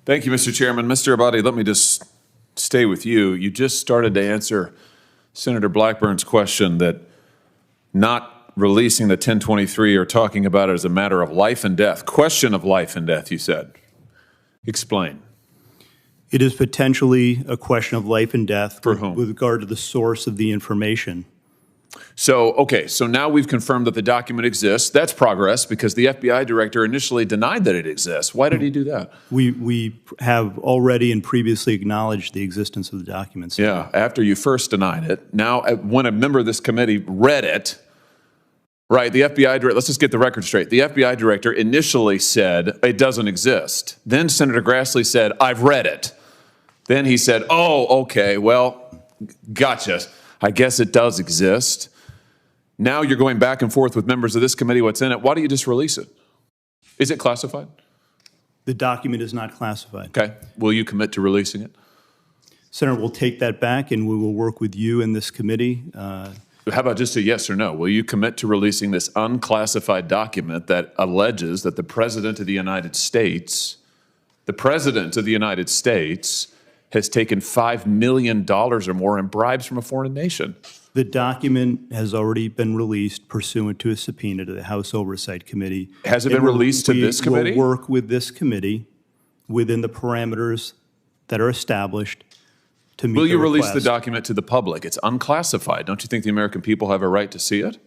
Thank you, Mr. Chairman. Mr. Abadi, let me just stay with you. You just started to answer Senator Blackburn's question that not releasing the 1023 or talking about it as a matter of life and death, question of life and death, you said. Explain. It is potentially a question of life and death For whom? With regard to the source of the information. So, okay, so now we've confirmed that the document exists. That's progress because the FBI director initially denied that it exists. Why did he do that? We have already and previously acknowledged the existence of the documents. Yeah, after you first denied it. Now, when a member of this committee read it, right, the FBI director, let's just get the record straight. The FBI director initially said it doesn't exist. Then Senator Grassley said, I've read it. Then he said, oh, okay, well, gotcha. I guess it does exist. Now you're going back and forth with members of this committee, what's in it. Why don't you just release it? Is it classified? The document is not classified. Okay. Will you commit to releasing it? Senator, we'll take that back and we will work with you in this committee. How about just a yes or no? Will you commit to releasing this unclassified document that alleges that the President of the United States, has taken $5 million or more in bribes from a foreign nation? The document has already been released pursuant to a subpoena to the House Oversight Committee. Has it been released to this committee? We will work with this committee within the parameters that are established to meet the request. Will you release the document to the public? It's unclassified. Don't you think the American people have a right to see it?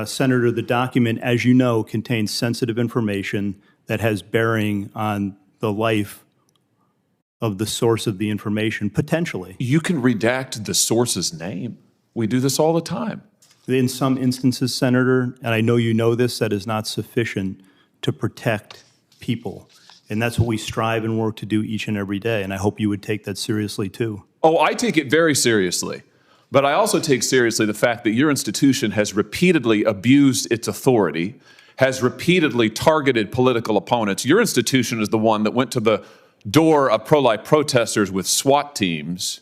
Senator, the document, as you know, contains sensitive information that has bearing on the life of the source of the information, potentially. You can redact the source's name. We do this all the time. In some instances, Senator, and I know you know this, that is not sufficient to protect people. And that's what we strive and work to do each and every day. And I hope you would take that seriously, too. Oh, I take it very seriously. But I also take seriously the fact that your institution has repeatedly abused its authority, has repeatedly targeted political opponents. Your institution is the one that went to the door of pro-life protesters with SWAT teams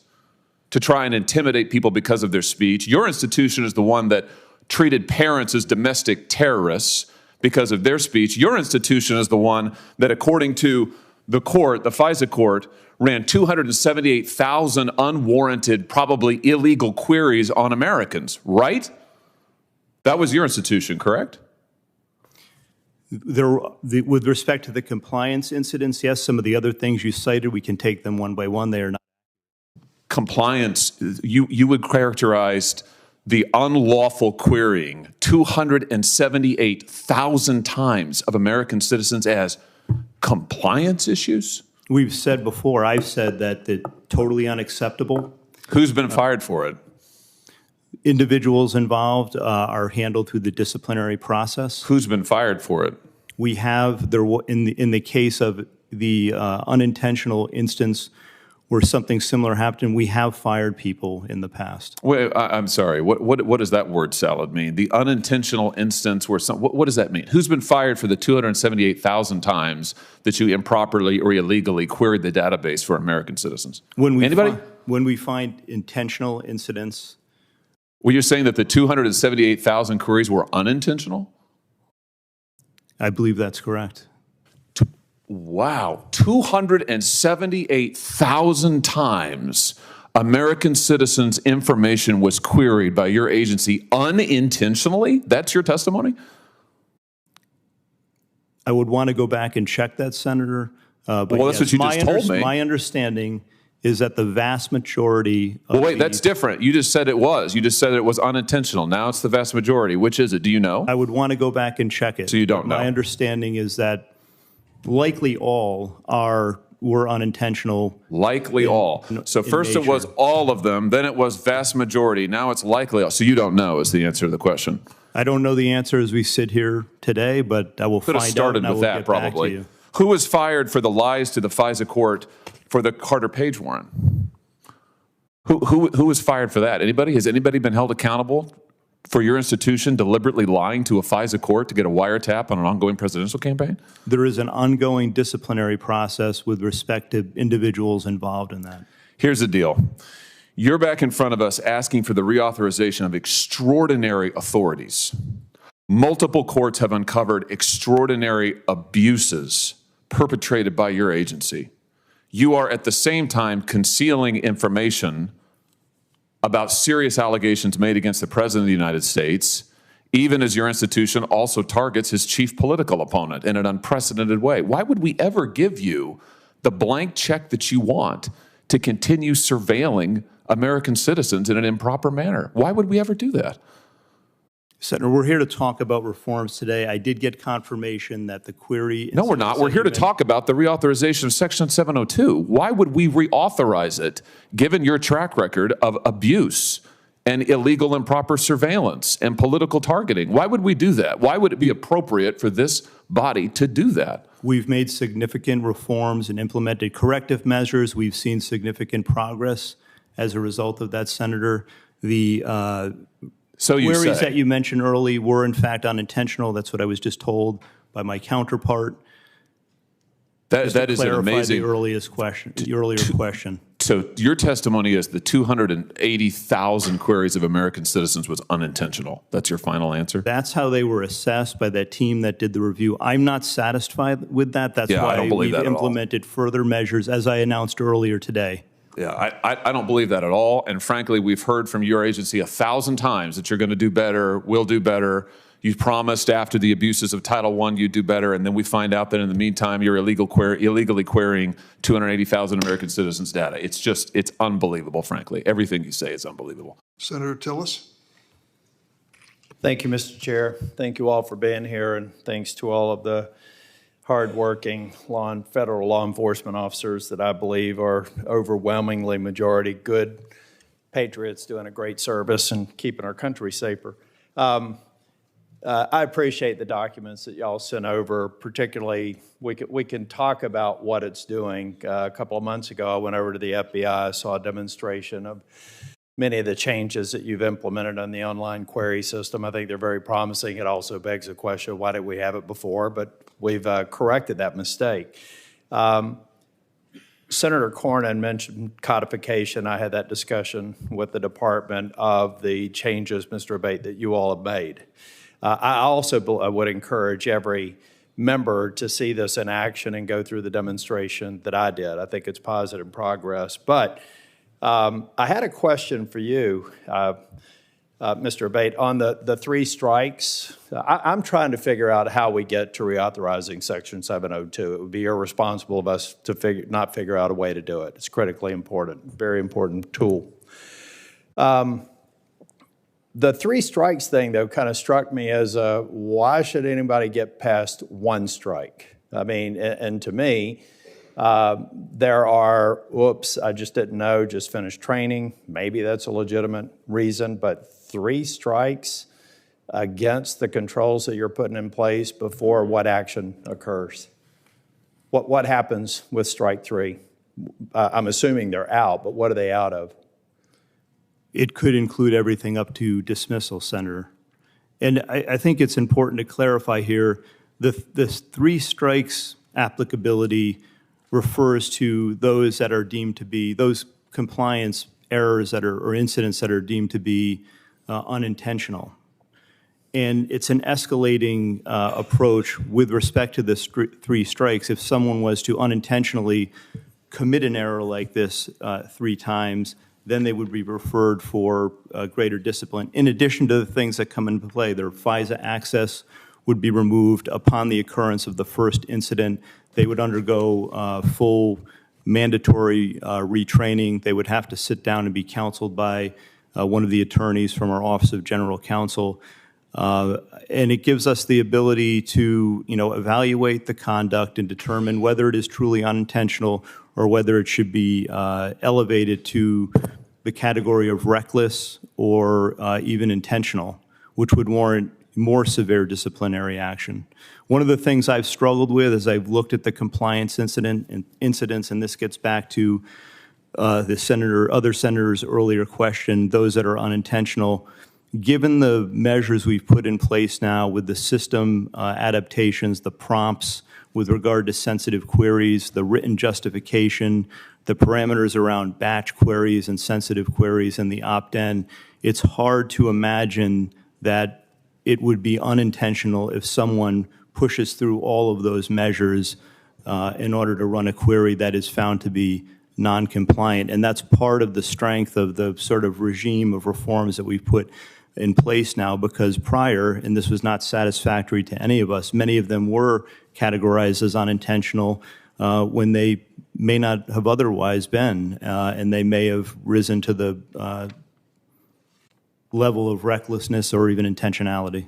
to try and intimidate people because of their speech. Your institution is the one that treated parents as domestic terrorists because of their speech. Your institution is the one that, according to the court, the FISA court, ran 278,000 unwarranted, probably illegal queries on Americans, right? That was your institution, correct? With respect to the compliance incidents, yes, some of the other things you cited, we can take them one by one. They are not. Compliance, you would characterize the unlawful querying 278,000 times of American citizens as compliance issues? We've said before, I've said that it's totally unacceptable. Who's been fired for it? Individuals involved are handled through the disciplinary process. Who's been fired for it? We have, in the case of the unintentional instance where something similar happened, we have fired people in the past. Wait, I'm sorry. What does that word salad mean? The unintentional instance where what does that mean? Who's been fired for the 278,000 times that you improperly or illegally queried the database for American citizens? Anybody? When we find intentional incidents. Well, you're saying that the 278,000 queries were unintentional? I believe that's correct. Wow, 278,000 times American citizens' information was queried by your agency unintentionally? That's your testimony? I would want to go back and check that, Senator. But well, that's what you just told me. My understanding is that the vast majority of that's different. You just said it was. You just said it was unintentional. Now it's the vast majority. Which is it? Do you know? I would want to go back and check it. So you don't know? My understanding is that likely all were unintentional. Likely all. So first it was all of them, then it was vast majority. Now it's likely all. So you don't know is the answer to the question. I don't know the answer as we sit here today, but I will find out and I will get back to you. Who was fired for the lies to the FISA court for the Carter Page warrant? Who was fired for that? Anybody? Has anybody been held accountable for your institution deliberately lying to a FISA court to get a wiretap on an ongoing presidential campaign? There is an ongoing disciplinary process with respect to individuals involved in that. Here's the deal. You're back in front of us asking for the reauthorization of extraordinary authorities. Multiple courts have uncovered extraordinary abuses perpetrated by your agency. you are at the same time concealing information about serious allegations made against the President of the United States, even as your institution also targets his chief political opponent in an unprecedented way. Why would we ever give you the blank check that you want to continue surveilling American citizens in an improper manner? Why would we ever do that? Senator, we're here to talk about reforms today. I did get confirmation that the query... No, we're not. We're here to talk about the reauthorization of Section 702. Why would we reauthorize it, given your track record of abuse and illegal improper surveillance and political targeting? Why would we do that? Why would it be appropriate for this body to do that? We've made significant reforms and implemented corrective measures. We've seen significant progress as a result of that, Senator. The queries that you mentioned early were, in fact, unintentional. That's what I was just told by my counterpart. That is an amazing... The earlier question. So your testimony is the 280,000 queries of American citizens was unintentional. That's your final answer? That's how they were assessed by that team that did the review. I'm not satisfied with that. That's why we've implemented further measures, as I announced earlier today. Yeah, I don't believe that at all. And frankly, we've heard from your agency 1,000 times that you're going to do better, will do better. You promised after the abuses of Title I you'd do better, and then we find out that in the meantime you're illegally querying 280,000 American citizens' data. It's unbelievable, frankly. Everything you say is unbelievable. Senator Tillis. Thank you, Mr. Chair. Thank you all for being here, and thanks to all of the hardworking federal law enforcement officers that I believe are overwhelmingly majority good patriots doing a great service and keeping our country safer. I appreciate the documents that y'all sent over. Particularly, we can talk about what it's doing. A couple of months ago, I went over to the FBI, saw a demonstration of many of the changes that you've implemented on the online query system. I think they're very promising. It also begs the question, why didn't we have it before? But we've corrected that mistake. Senator Cornyn mentioned codification. I had that discussion with the department of the changes, Mr. Abate, that you all have made. I also would encourage every member to see this in action and go through the demonstration that I did. I think it's positive progress. But I had a question for you, Mr. Abate, on the three strikes. I'm trying to figure out how we get to reauthorizing Section 702. It would be irresponsible of us to not figure out a way to do it. It's critically important, very important tool. The three strikes thing, though, kind of struck me as why should anybody get past one strike? I mean, and to me, there are, whoops, I just didn't know, just finished training. Maybe that's a legitimate reason, but three strikes against the controls that you're putting in place before what action occurs? What happens with strike three? I'm assuming they're out, but what are they out of? It could include everything up to dismissal, Senator. And I think it's important to clarify here, the three strikes applicability refers to those that are deemed to be, those compliance errors that are, or incidents that are deemed to be unintentional. And it's an escalating approach with respect to the three strikes. If someone was to unintentionally commit an error like this 3 times, then they would be referred for greater discipline. In addition to the things that come into play, their FISA access would be removed upon the occurrence of the first incident. They would undergo full mandatory retraining. They would have to sit down and be counseled by one of the attorneys from our Office of General Counsel. And it gives us the ability to, evaluate the conduct and determine whether it is truly unintentional or whether it should be elevated to the category of reckless or even intentional, which would warrant more severe disciplinary action. One of the things I've struggled with as I've looked at the compliance incidents, and this gets back to other senator's earlier question, those that are unintentional, given the measures we've put in place now with the system adaptations, the prompts with regard to sensitive queries, the written justification, the parameters around batch queries and sensitive queries, and the opt-in, it's hard to imagine that it would be unintentional if someone pushes through all of those measures in order to run a query that is found to be non-compliant. And that's part of the strength of the sort of regime of reforms that we've put in place now, because prior, and this was not satisfactory to any of us, many of them were categorized as unintentional when they may not have otherwise been, and they may have risen to the level of recklessness or even intentionality.